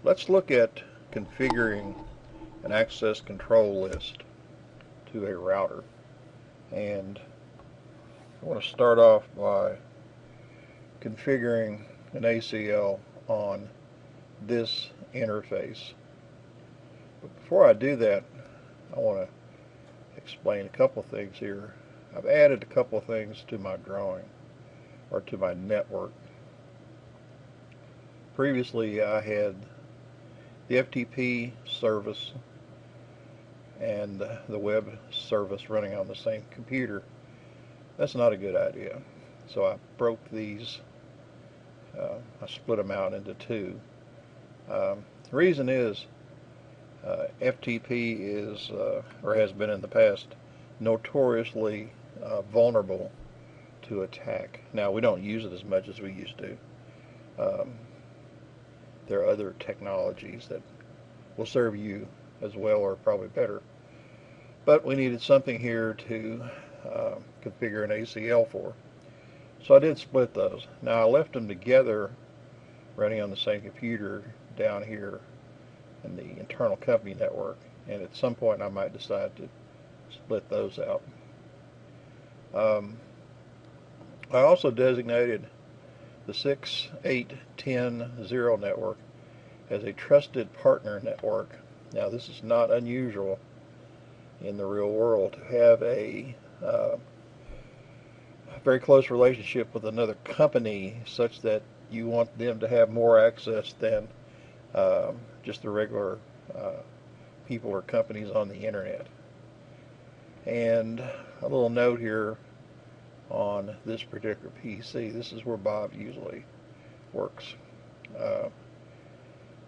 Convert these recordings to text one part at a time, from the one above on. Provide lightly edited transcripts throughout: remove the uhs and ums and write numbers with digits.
Let's look at configuring an access control list to a router. And I want to start off by configuring an ACL on this interface. But before I do that, I want to explain a couple things here. I've added a couple things to my drawing, or to my network. Previously I had the FTP service and the web service running on the same computer. That's not a good idea. So I broke these, I split them out into two. The reason is FTP is, or has been in the past, notoriously vulnerable to attack. Now, we don't use it as much as we used to. Um, there are other technologies that will serve you as well, or probably better. But we needed something here to configure an ACL for. So I did split those. Now I left them together running on the same computer down here in the internal company network, and at some point I might decide to split those out. Um, I also designated the 68100 network as a trusted partner network. Now this is not unusual in the real world to have a very close relationship with another company such that you want them to have more access than just the regular people or companies on the internet. And a little note here on this particular PC. This is where Bob usually works.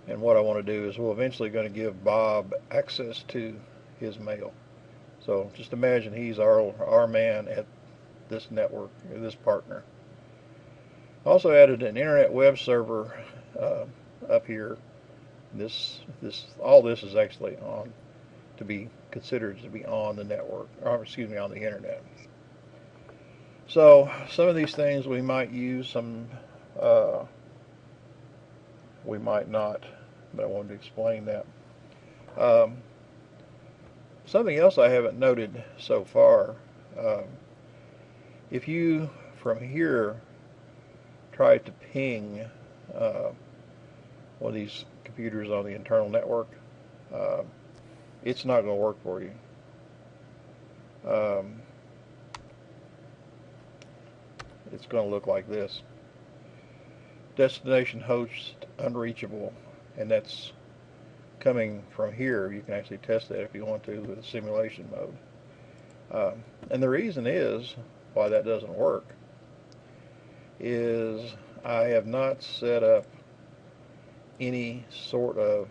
And what I want to do is we're eventually going to give Bob access to his mail. So just imagine he's our man at this network, this partner. Also added an internet web server up here. All this is actually on to be considered to be on the network, or excuse me, on the internet. So some of these things we might use, some we might not, but I wanted to explain that. Um, Something else I haven't noted so far, if you from here try to ping one of these computers on the internal network, it's not going to work for you. It's going to look like this. Destination host unreachable, and that's coming from here. You can actually test that if you want to with a simulation mode. And the reason is why that doesn't work is I have not set up any sort of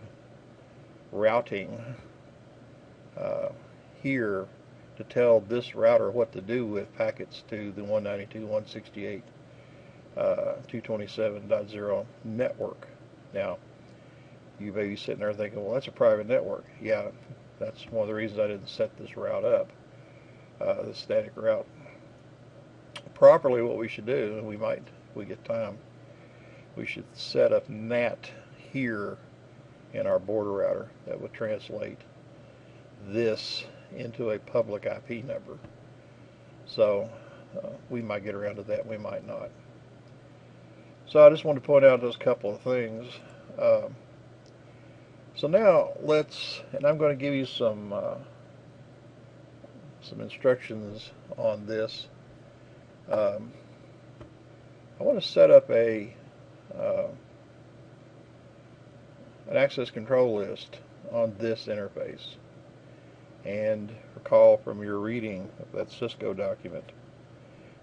routing here to tell this router what to do with packets to the 192.168 227.0 network. Now, you may be sitting there thinking, well, that's a private network. Yeah, that's one of the reasons I didn't set this route up, the static route. Properly, what we should do, and we might, if we get time, we should set up NAT here in our border router that would translate this into a public IP number. So we might get around to that, we might not. So I just want to point out those couple of things. So now and I'm going to give you some instructions on this. I want to set up an access control list on this interface. And recall from your reading of that Cisco document,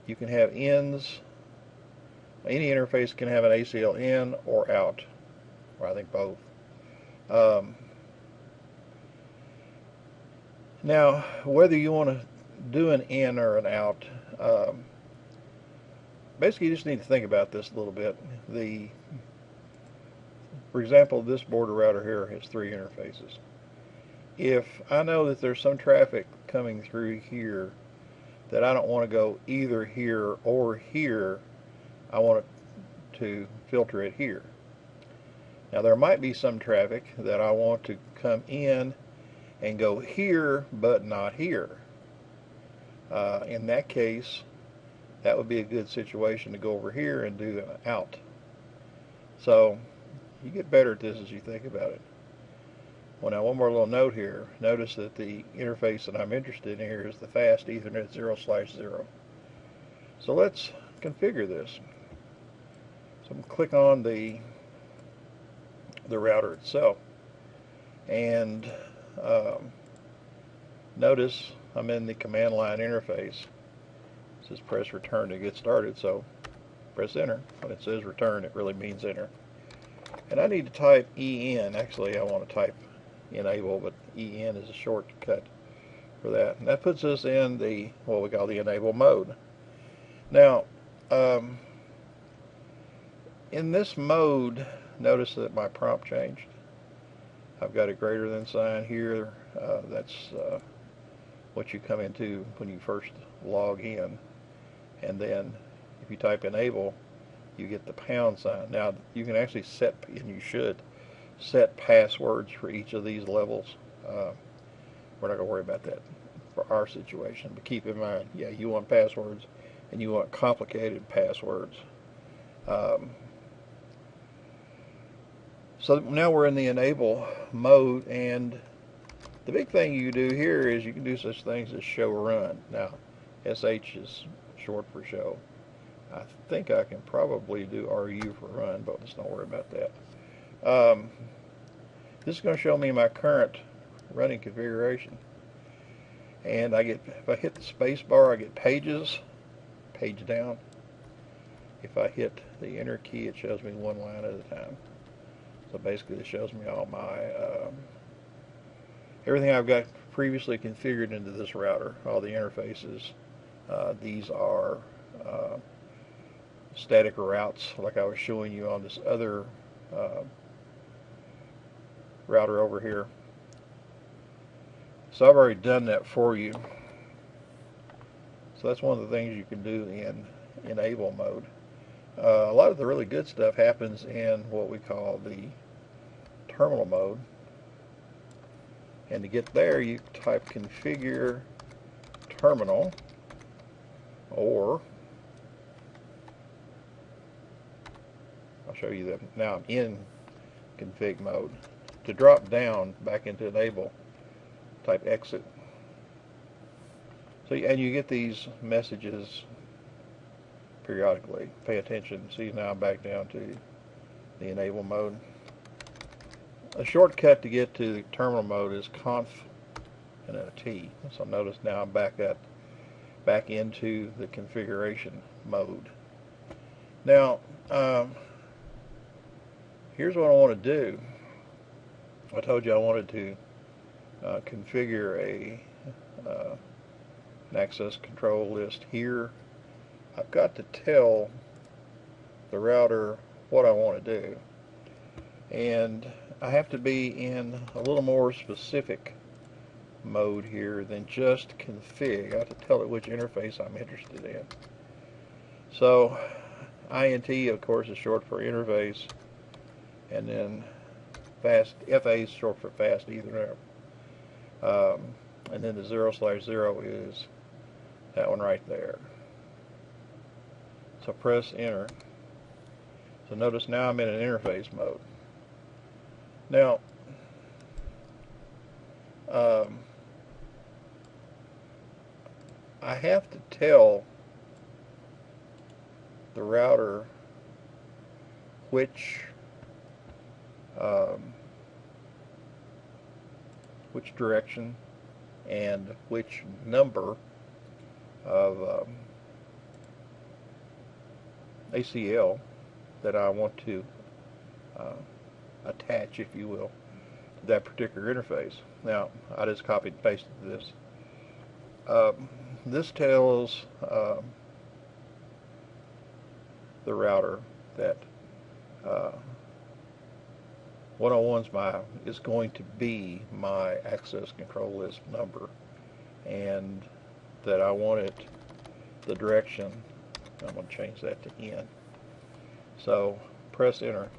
you can have ins. Any interface can have an ACL in or out, or I think both. Now, whether you want to do an in or an out, basically you just need to think about this a little bit. For example, this border router here has 3 interfaces. If I know that there's some traffic coming through here that I don't want to go either here or here, I want to filter it here. Now there might be some traffic that I want to come in and go here but not here. In that case, that would be a good situation to go over here and do an out. So you get better at this as you think about it. Well, now one more little note here. Notice that the interface that I'm interested in here is the fast Ethernet 0/0. So let's configure this. So I'm going to click on the router itself, and notice I'm in the command line interface. It says press return to get started, so press enter. When it says return, it really means enter. And I need to type EN. Actually, I want to type enable, but EN is a shortcut for that. And that puts us in the what we call the enable mode. Now, in this mode, notice that my prompt changed. I've got a greater than sign here. That's what you come into when you first log in. And then if you type enable, you get the pound sign. Now you can actually set, and you should, set passwords for each of these levels. We're not going to worry about that for our situation, but keep in mind, yeah, you want passwords, and you want complicated passwords. So now we're in the enable mode, and the big thing you do here is you can do such things as show run. Now, SH is short for show. I think I can probably do RU for run, but let's not worry about that. This is going to show me my current running configuration. And I get, if I hit the space bar, I get pages, page down. If I hit the enter key, it shows me one line at a time. So basically it shows me all my everything I've got previously configured into this router, all the interfaces. These are static routes like I was showing you on this other router over here. So I've already done that for you. So that's one of the things you can do in enable mode. A lot of the really good stuff happens in what we call the terminal mode. And to get there, you type configure terminal, or I'll show you that now I'm in config mode. To drop down back into enable, type exit. So, and you get these messages periodically. Pay attention. See, now I'm back down to the enable mode. A shortcut to get to the terminal mode is conf and then a T. So notice now I'm back into the configuration mode. Now, here's what I want to do. I told you I wanted to configure an access control list here. I've got to tell the router what I want to do, and I have to be in a little more specific mode here than just config. I have to tell it which interface I'm interested in. So INT, of course, is short for interface, and then fast, FA is short for fast Ethernet, and then the 0/0 is that one right there. So press enter. So notice now I'm in an interface mode. Now, I have to tell the router which direction and which number of ACL that I want to attach, if you will, to that particular interface. Now, I just copied and pasted this. This tells the router that 101 is going to be my access control list number, and that I want it, the direction, I'm going to change that to N. So press enter.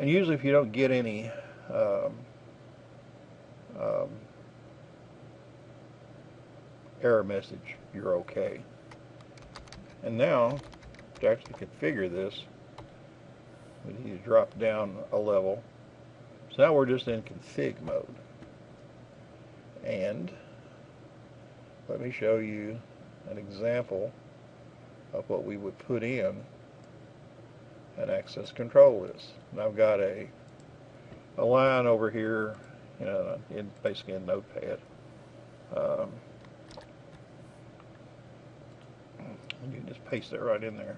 And usually if you don't get any um, um, error message, you're okay. And now, to actually configure this, we need to drop down a level. So now we're just in config mode. And let me show you an example of what we would put in an access control list. And I've got a line over here, in basically in Notepad. You can just paste it right in there.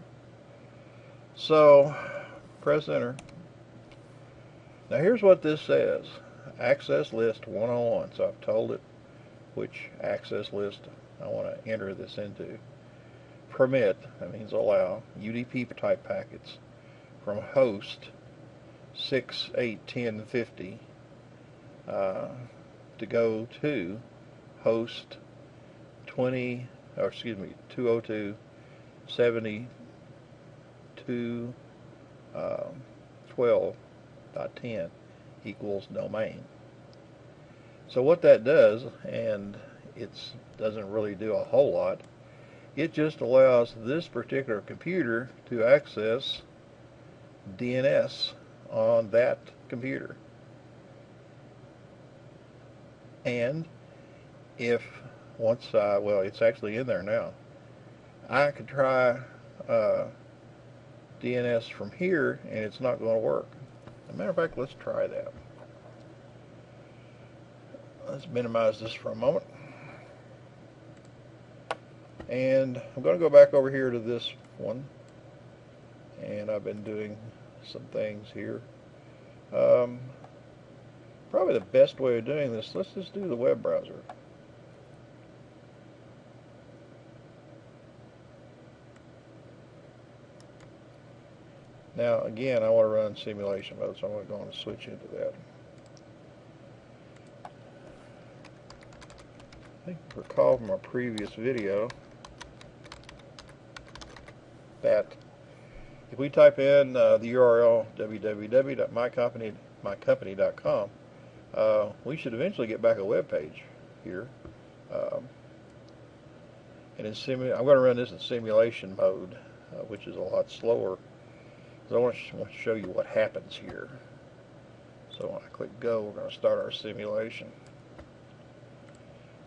So press enter. Now here's what this says: access list 101. So I've told it which access list I want to enter this into. Permit, that means allow, UDP type packets from host 681050 to go to host 202.72.12.10 equals domain. So what that does, and it doesn't really do a whole lot, it just allows this particular computer to access DNS on that computer. And if well, it's actually in there now. I could try DNS from here, and it's not going to work. As a matter of fact, let's try that. Let's minimize this for a moment. And I'm going to go back over here to this one. And I've been doing some things here. Probably the best way of doing this, let's just do the web browser. Now again, I want to run simulation mode, so I'm going to switch into that. I think I recall from our previous video that if we type in the URL www.mycompany.com, we should eventually get back a web page here. And I'm going to run this in simulation mode, which is a lot slower. So I want to show you what happens here. So when I click go, we're going to start our simulation.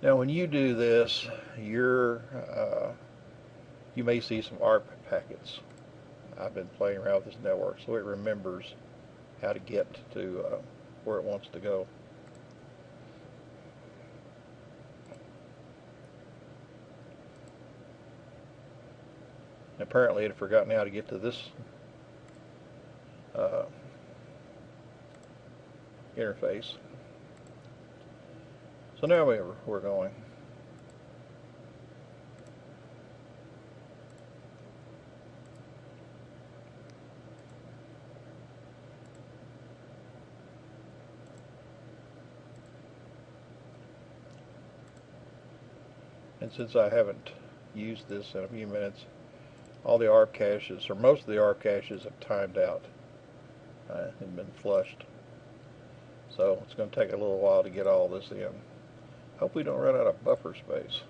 Now when you do this, you may see some ARP packets. I've been playing around with this network, so it remembers how to get to where it wants to go. Apparently it had forgotten how to get to this interface. So now we're going. And since I haven't used this in a few minutes, all the ARP caches, or most of the ARP caches, have timed out and been flushed. So it's going to take a little while to get all this in. Hope we don't run out of buffer space.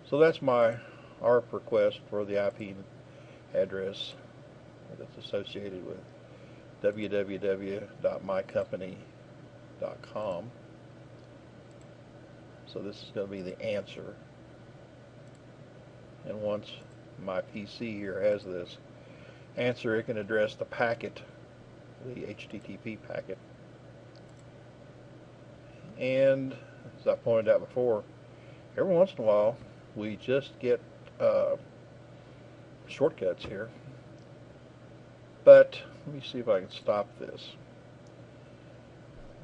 So that's my ARP request for the IP address that's associated with www.mycompany.com. So this is going to be the answer. And once my PC here has this answer, it can address the packet, the HTTP packet. And as I pointed out before, every once in a while we just get shortcuts here. But let me see if I can stop this.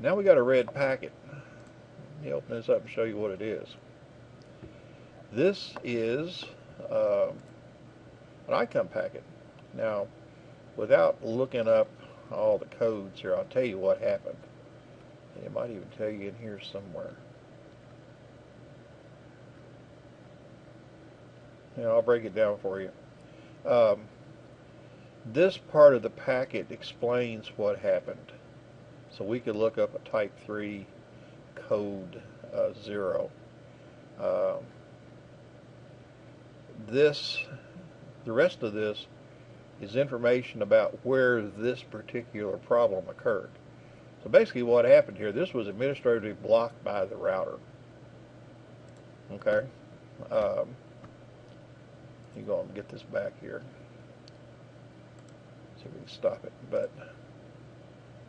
Now we got a red packet. Let me open this up and show you what it is. This is an ICOM packet. Now, without looking up all the codes here, I'll tell you what happened. And it might even tell you in here somewhere. I'll break it down for you. Um, this part of the packet explains what happened. So we could look up a type 3 code 0. Um, the rest of this is information about where this particular problem occurred. So basically what happened here, this was administratively blocked by the router. Okay? You go and get this back here. See if we can stop it.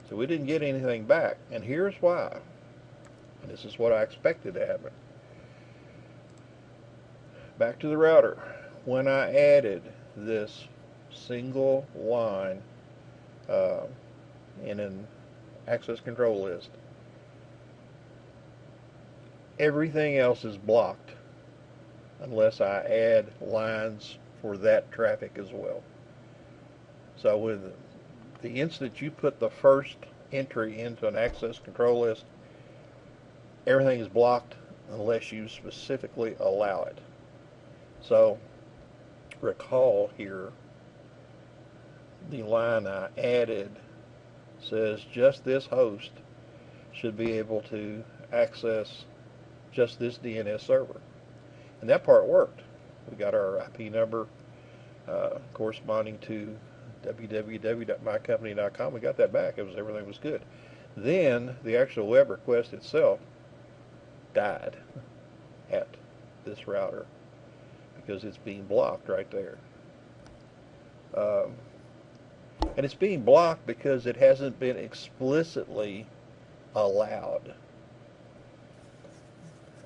So we didn't get anything back, and here's why. And this is what I expected to happen. Back to the router. When I added this single line in an access control list, everything else is blocked unless I add lines for that traffic as well. So with the instant you put the first entry into an access control list, everything is blocked unless you specifically allow it. So recall here, the line I added says just this host should be able to access just this DNS server. And that part worked. We got our IP number corresponding to www.mycompany.com. We got that back. Everything was good. Then the actual web request itself died at this router because it's being blocked right there. And it's being blocked because it hasn't been explicitly allowed.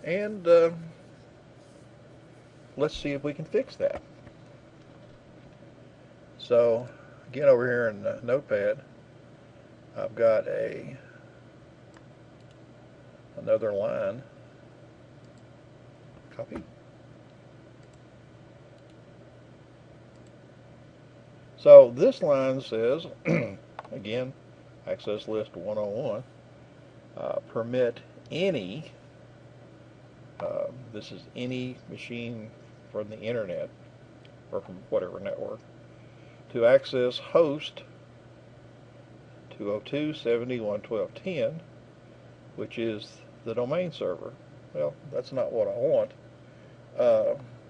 And let's see if we can fix that. So again, over here in Notepad, I've got another line. Copy. So this line says, again, access list 101, permit any, this is any machine from the internet or from whatever network, to access host 202.70.112.10, which is the domain server. Well, that's not what I want.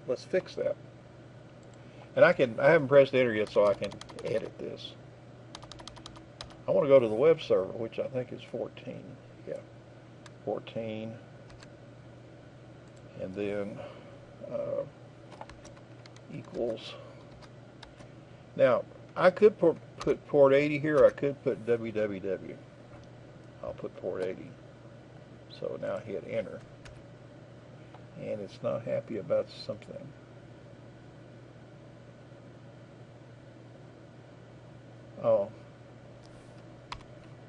Let's fix that. And I haven't pressed enter yet, so I can edit this. I want to go to the web server, which I think is 14. Yeah, 14. And then equals. Now, I could put port 80 here, or I could put www. I'll put port 80. So now hit enter. And it's not happy about something. Oh,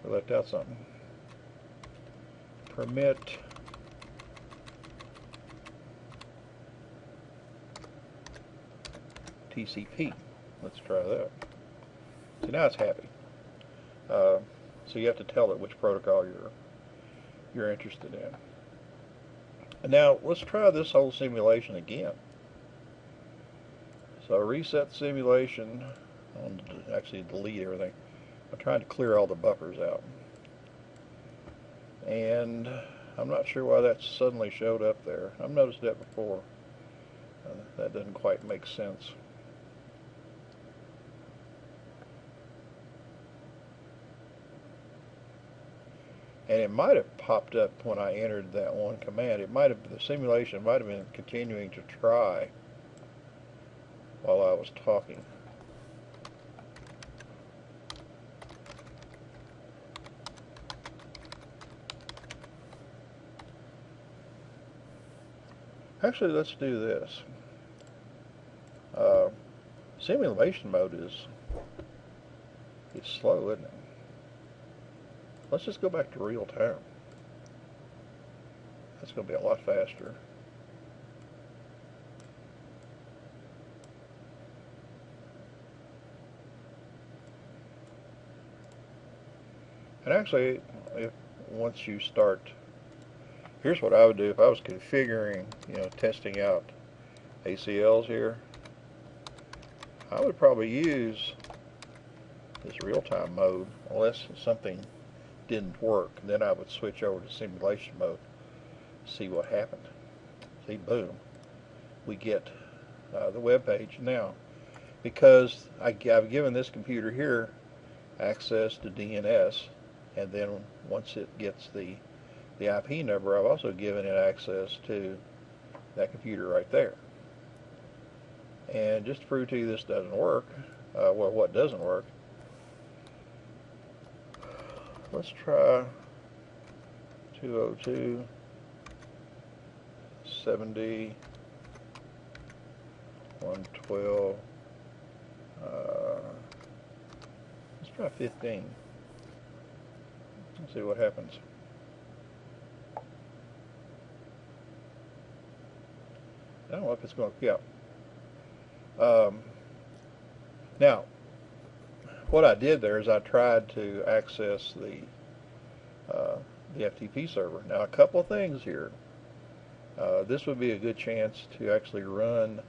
I left out something. Permit TCP. Let's try that. So now it's happy. So you have to tell it which protocol you're interested in. And now let's try this whole simulation again. So reset the simulation. I'll actually delete everything. I'm trying to clear all the buffers out. And I'm not sure why that suddenly showed up there. I've noticed that before. That doesn't quite make sense. And it might have popped up when I entered that one command. The simulation might have been continuing to try while I was talking. Actually, let's do this. Simulation mode is slow, isn't it? Let's just go back to real time. That's going to be a lot faster. And actually, once you start, here's what I would do if I was configuring, testing out ACLs here. I would probably use this real-time mode unless something didn't work. Then I would switch over to simulation mode, see what happened. See, boom, we get the web page. Now, because I've given this computer here access to DNS, and then once it gets the IP number, I've also given it access to that computer right there. And just to prove to you this doesn't work, well, what doesn't work, let's try 202.70.112. Let's try 15. Let's see what happens. I don't know if it's going to, yeah. Now, what I did there is I tried to access the FTP server. Now, a couple of things here. This would be a good chance to actually run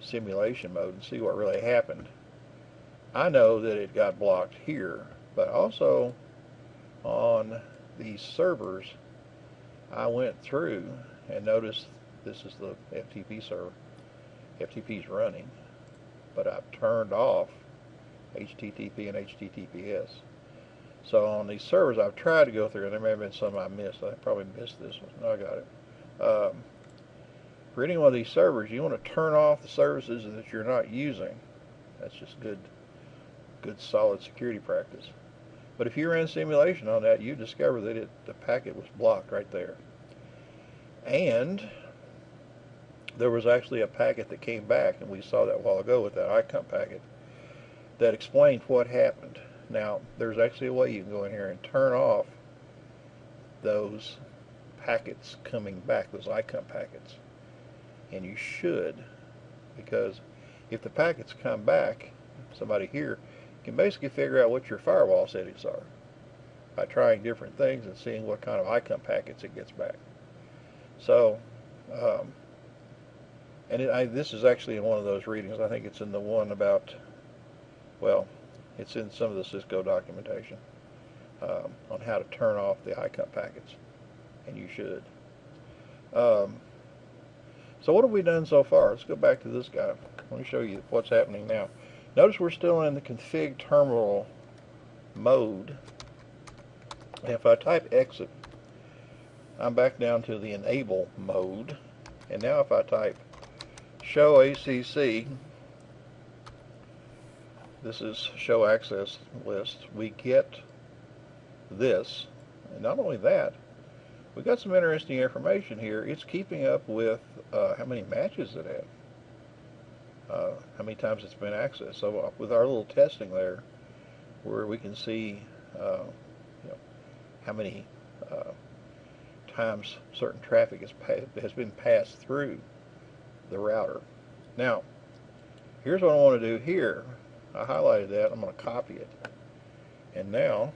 simulation mode and see what really happened. I know that it got blocked here, but also on these servers, I went through and noticed this is the FTP server. FTP is running, but I've turned off HTTP and HTTPS. So on these servers, I've tried to go through, and there may have been some I missed. I probably missed this one. No, I got it. For any one of these servers, you want to turn off the services that you're not using. That's just good solid security practice. But if you ran simulation on that, you discover that the packet was blocked right there. And there was actually a packet that came back, and we saw that a while ago with that icon packet, that explained what happened. Now, there's actually a way you can go in here and turn off those packets coming back, those icon packets. And you should, because if the packets come back, somebody here can basically figure out what your firewall settings are by trying different things and seeing what kind of icon packets it gets back. So, this is actually in one of those readings. I think it's in the one about, well, it's in some of the Cisco documentation on how to turn off the icon packets, and you should. So what have we done so far? Let's go back to this guy. Let me show you what's happening now. Notice we're still in the config terminal mode. And if I type exit, I'm back down to the enable mode. And now if I type show ACC, this is show access list, we get this. And not only that, we got some interesting information here. It's keeping up with how many matches it had, how many times it's been accessed. So with our little testing there, where we can see how many times certain traffic has been passed through the router. Now, here's what I want to do here. I highlighted that. I'm going to copy it. And now,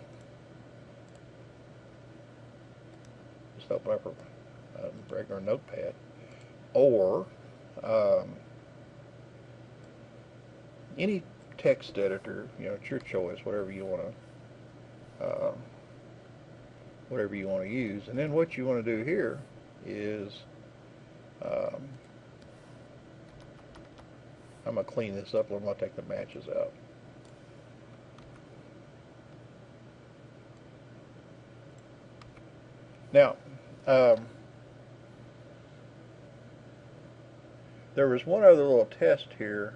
just open up a regular notepad, or any text editor. It's your choice, whatever you want to use. And then what you want to do here is I'm going to clean this up. I'm going to take the matches out. Now, there was one other little test here.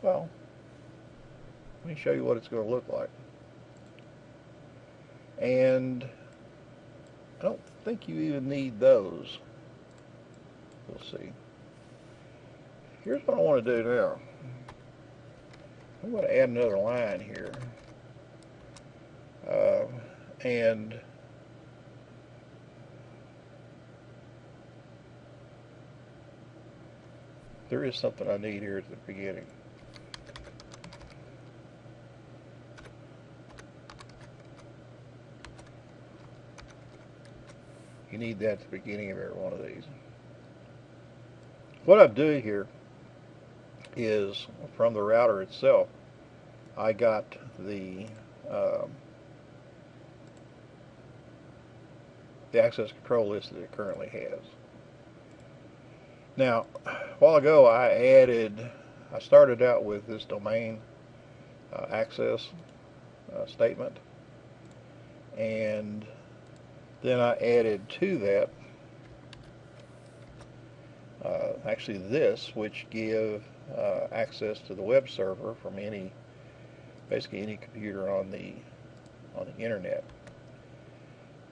Well, let me show you what it's going to look like. And I don't think you even need those. We'll see. Here's what I want to do now. I'm going to add another line here. And there is something I need here at the beginning. You need that at the beginning of every one of these. What I'm doing here is from the router itself, I got um, the access control list that it currently has. Now, a while ago I started out with this domain access statement, and then I added to that actually this, which give access to the web server from basically any computer on the internet.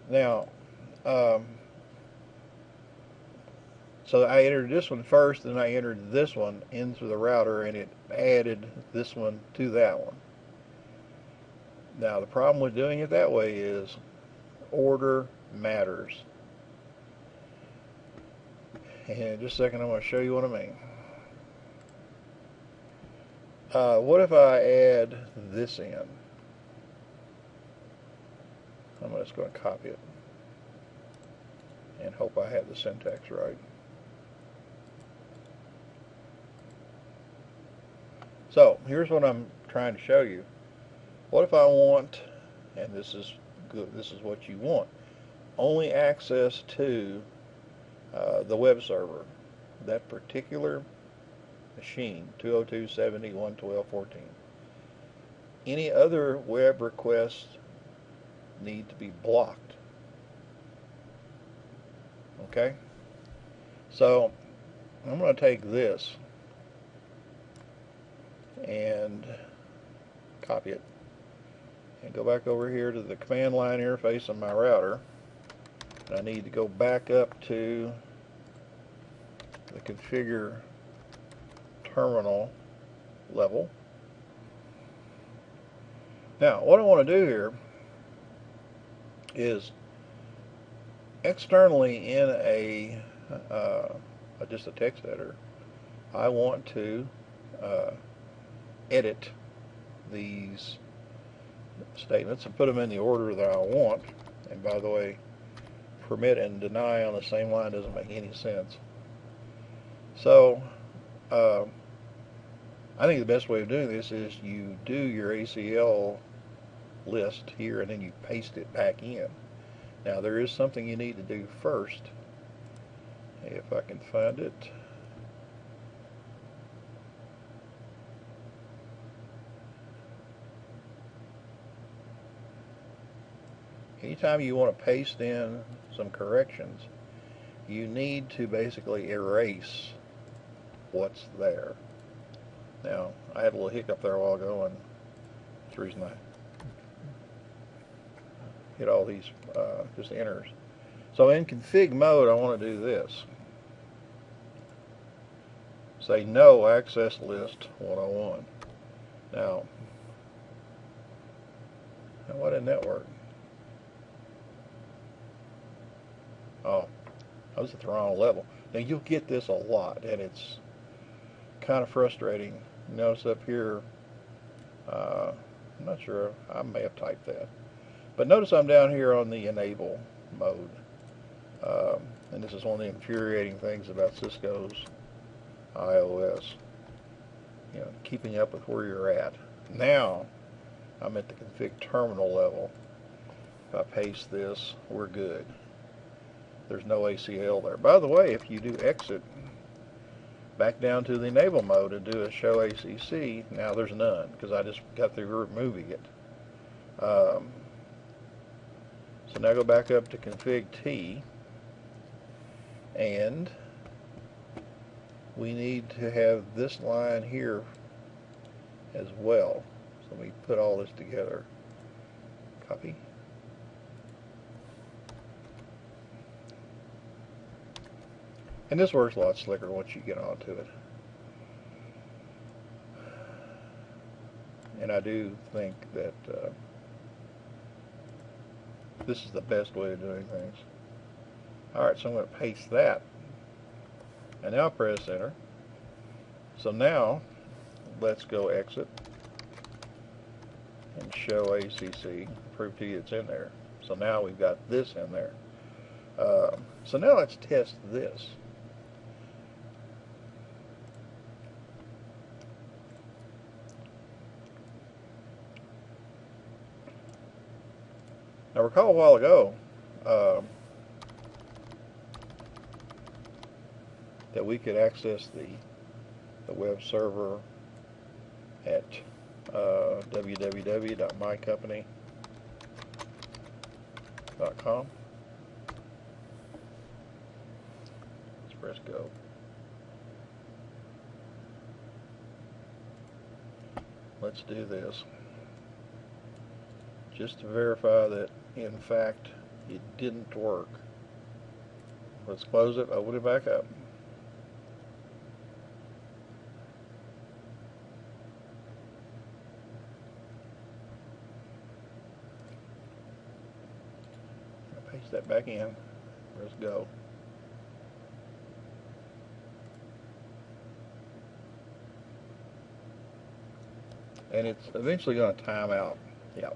Now, so I entered this one first, then I entered this one into the router, and it added this one to that one. Now, the problem with doing it that way is order matters. And in just a second, I'm going to show you what I mean. What if I add this in? I'm just going to copy it and hope I have the syntax right. So here's what I'm trying to show you. What if I want, and this is good, this is what you want, only access to the web server, that particular machine, 202.70.112.14. Any other web requests need to be blocked. Okay? So I'm going to take this and copy it and go back over here to the command line interface on my router. And I need to go back up to the configure terminal level. Now, what I want to do here is externally in just a text editor, I want to edit these statements and put them in the order that I want. And by the way, permit and deny on the same line doesn't make any sense. So I think the best way of doing this is you do your ACL list here and then you paste it back in. Now there is something you need to do first, if I can find it. Anytime you want to paste in some corrections, you need to basically erase what's there. Now, I had a little hiccup there a while ago, and that's the reason I hit all these just enters. So in config mode, I want to do this. Say no access list 101. Now, why didn't that work? Oh, I was at the wrong level. Now you'll get this a lot, and it's kind of frustrating. Notice up here, I'm not sure, I may have typed that. But notice I'm down here on the enable mode. And this is one of the infuriating things about Cisco's iOS. You know, keeping up with where you're at. Now, I'm at the config terminal level. If I paste this, we're good. There's no ACL there. By the way, if you do exit back down to the enable mode and do a show ACC, now there's none because I just got through removing it. So now go back up to config T, and we need to have this line here as well. So let me put all this together. Copy. And this works a lot slicker once you get onto it. And I do think that this is the best way of doing things. Alright, so I'm going to paste that. And now press enter. So now, let's go exit and show ACC. Prove to you it's in there. So now we've got this in there. So now let's test this. Now recall a while ago that we could access the web server at www.mycompany.com. Let's press go. Let's do this just to verify that in fact it didn't work. Let's close it, open it back up. Paste that back in. Let's go. And it's eventually going to time out. Yeah.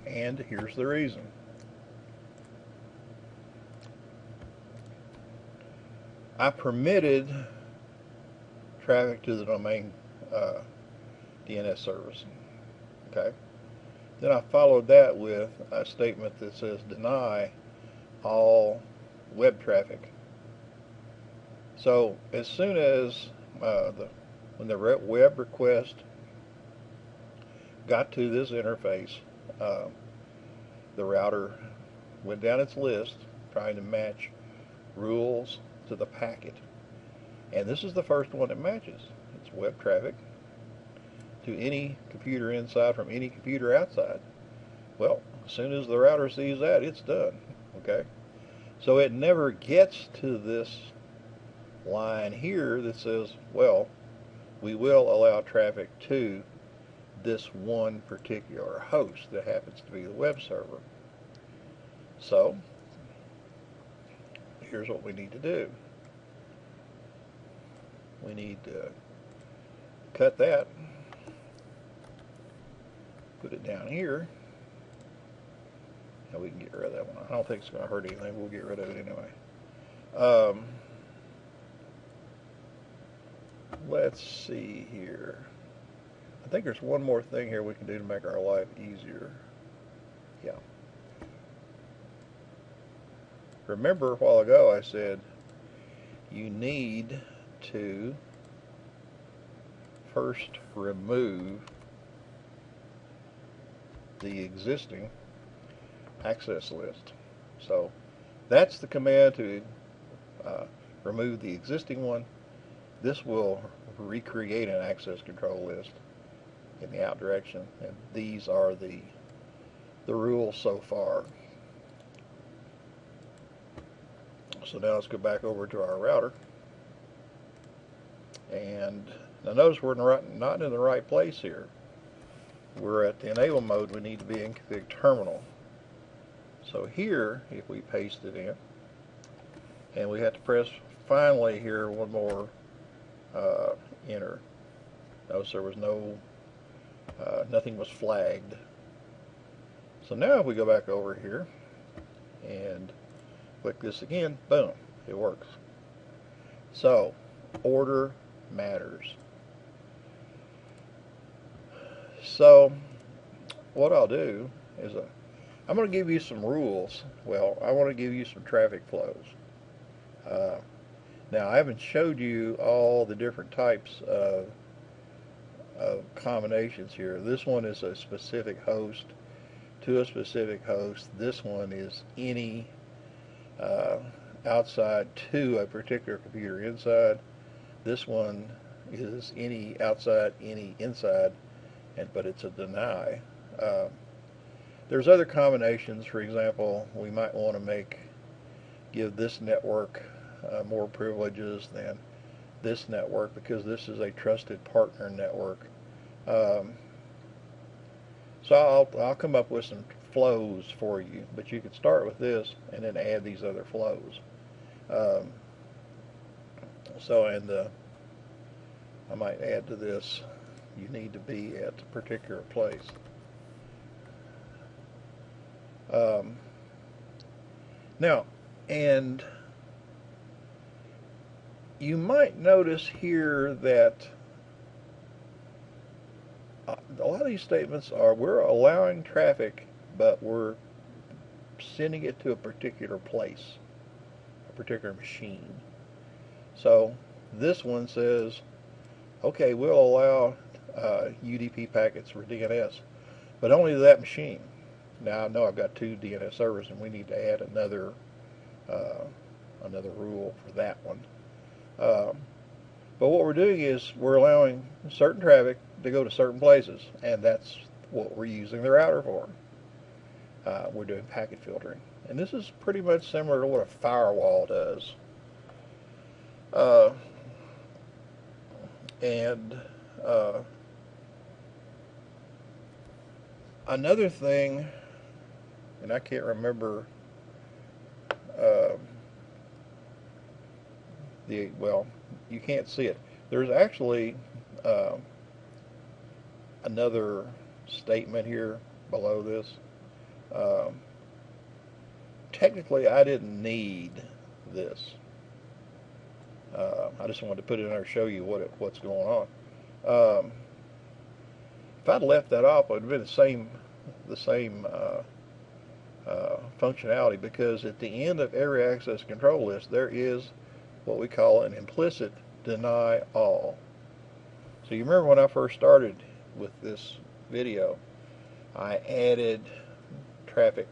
And here's the reason. I permitted traffic to the domain DNS service. Okay. Then I followed that with a statement that says deny all web traffic. So as soon as when the web request got to this interface, the router went down its list trying to match rules to the packet. And this is the first one it matches. It's web traffic to any computer inside from any computer outside. Well, as soon as the router sees that, it's done. Okay? So it never gets to this line here that says, well, we will allow traffic to this one particular host that happens to be the web server. So here's what we need to do. We need to cut that, put it down here, and we can get rid of that one. I don't think it's going to hurt anything. We'll get rid of it anyway. Let's see here. I think there's one more thing here we can do to make our life easier. Yeah. Remember a while ago I said you need to first remove the existing access list. So that's the command to remove the existing one. This will recreate an access control list in the out direction, and these are the rules so far. So now let's go back over to our router, and now notice we're not in the right place here. We're at the enable mode. We need to be in config terminal. So here, if we paste it in, and we have to press finally here one more enter. Notice there was no nothing was flagged. So now if we go back over here and click this again, boom, it works. So order matters. So what I'll do is I'm going to give you some rules. Well, I want to give you some traffic flows. Now I haven't showed you all the different types of combinations here. This one is a specific host to a specific host. This one is any outside to a particular computer inside. This one is any outside, any inside, but it's a deny. There's other combinations. For example, we might want to give this network more privileges than this network because this is a trusted partner network. So I'll come up with some flows for you, but you can start with this and then add these other flows. I might add to this, you need to be at a particular place. Um, now, and you might notice here that a lot of these statements are we're allowing traffic, but we're sending it to a particular place, a particular machine. So this one says, okay, we'll allow UDP packets for DNS, but only to that machine. Now I know I've got two DNS servers, and we need to add uh, another rule for that one. But what we're doing is we're allowing certain traffic to go to certain places, and that's what we're using the router for. We're doing packet filtering, and this is pretty much similar to what a firewall does. Uh, and Another thing, and I can't remember uh, well, you can't see it. There's actually uh, another statement here below this. Um, Technically, I didn't need this. I just wanted to put it in there to show you what's going on. Um, if I'd left that off, it would have been the same functionality, because at the end of every access control list there is what we call an implicit deny all. So you remember when I first started with this video, I added traffic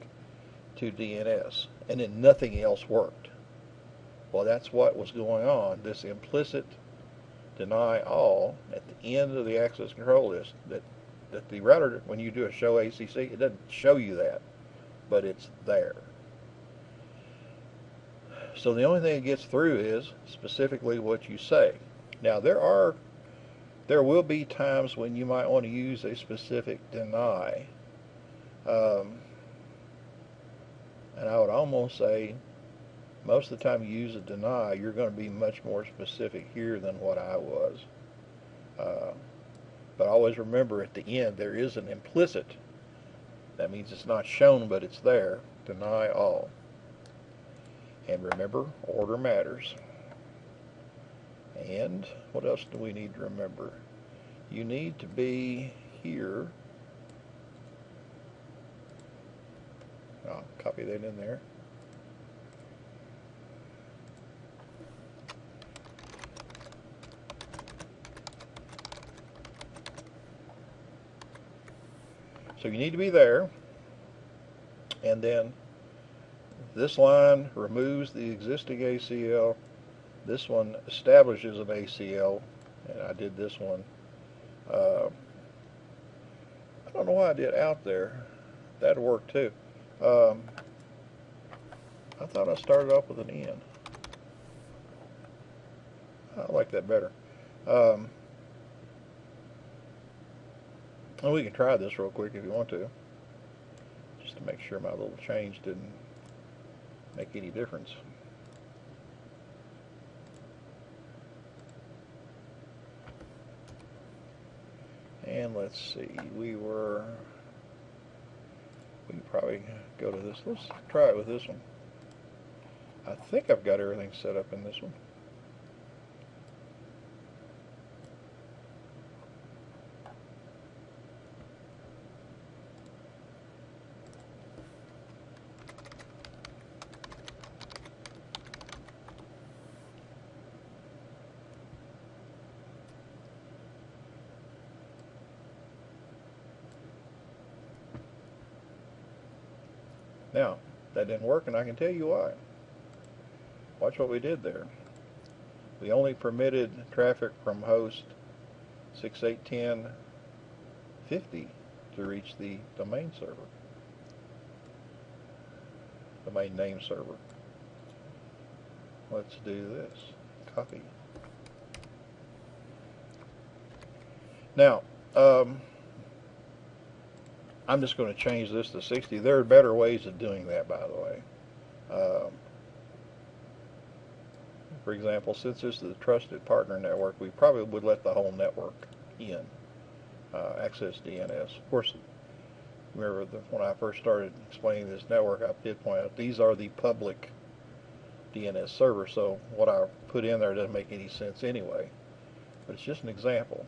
to DNS and then nothing else worked. Well, that's what was going on. This implicit deny all at the end of the access control list, that the router, when you do a show ACC, it doesn't show you that, but it's there. So the only thing that gets through is specifically what you say. Now there will be times when you might want to use a specific deny, and I would almost say most of the time you use a deny, you're going to be much more specific here than what I was. But always remember, at the end there is an implicit. That means it's not shown, but it's there. Deny all. And remember, order matters. And what else do we need to remember? You need to be here. I'll copy that in there. So you need to be there, and then this line removes the existing ACL. This one establishes an ACL, and I did this one. I don't know why I did out there. That'd work too. I thought I started off with an N. I like that better. And we can try this real quick if you want to, just to make sure my little change didn't make any difference. And let's see, we can probably go to this. Let's try it with this one. I think I've got everything set up in this one. Now, that didn't work, and I can tell you why. Watch what we did there. We only permitted traffic from host 6810.50 to reach the domain server, domain name server. Let's do this. Copy. Now, I'm just going to change this to 60. There are better ways of doing that, by the way. For example, since this is a trusted partner network, we probably would let the whole network in, access DNS. Of course, Remember when I first started explaining this network, I did point out these are the public DNS servers, so what I put in there doesn't make any sense anyway. But it's just an example.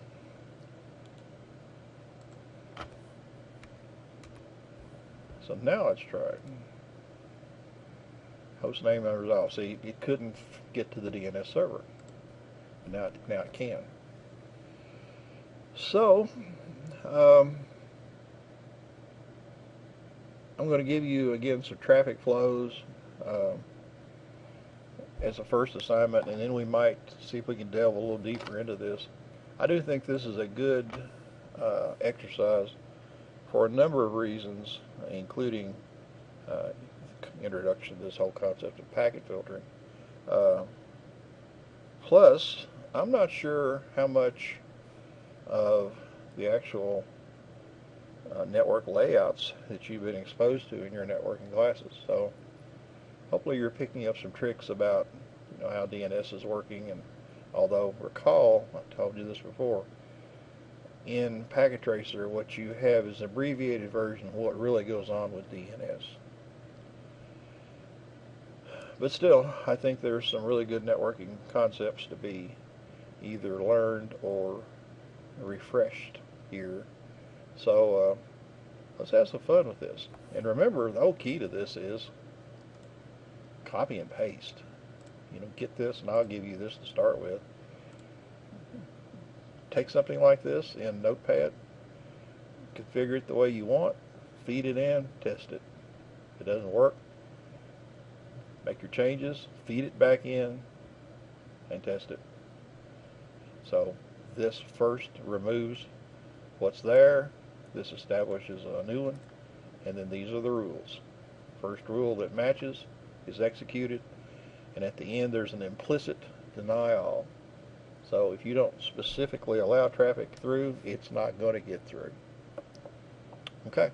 So now let's try it. Host name unresolved. See, it couldn't get to the DNS server. Now it can. So, I'm going to give you again some traffic flows as a first assignment, and then we might see if we can delve a little deeper into this. I do think this is a good exercise for a number of reasons, including introduction to this whole concept of packet filtering. Plus, I'm not sure how much of the actual network layouts that you've been exposed to in your networking classes. So hopefully you're picking up some tricks about how DNS is working. And although recall, I told you this before, in Packet Tracer what you have is an abbreviated version of what really goes on with DNS. But still, I think there's some really good networking concepts to be either learned or refreshed here. So let's have some fun with this. And remember, the whole key to this is copy and paste. Get this and I'll give you this to start with. Take something like this in Notepad, configure it the way you want, feed it in, test it. If it doesn't work, make your changes, feed it back in, and test it. So this first removes what's there, this establishes a new one, and then these are the rules. First rule that matches is executed, and at the end there's an implicit deny all. So if you don't specifically allow traffic through, it's not going to get through. Okay.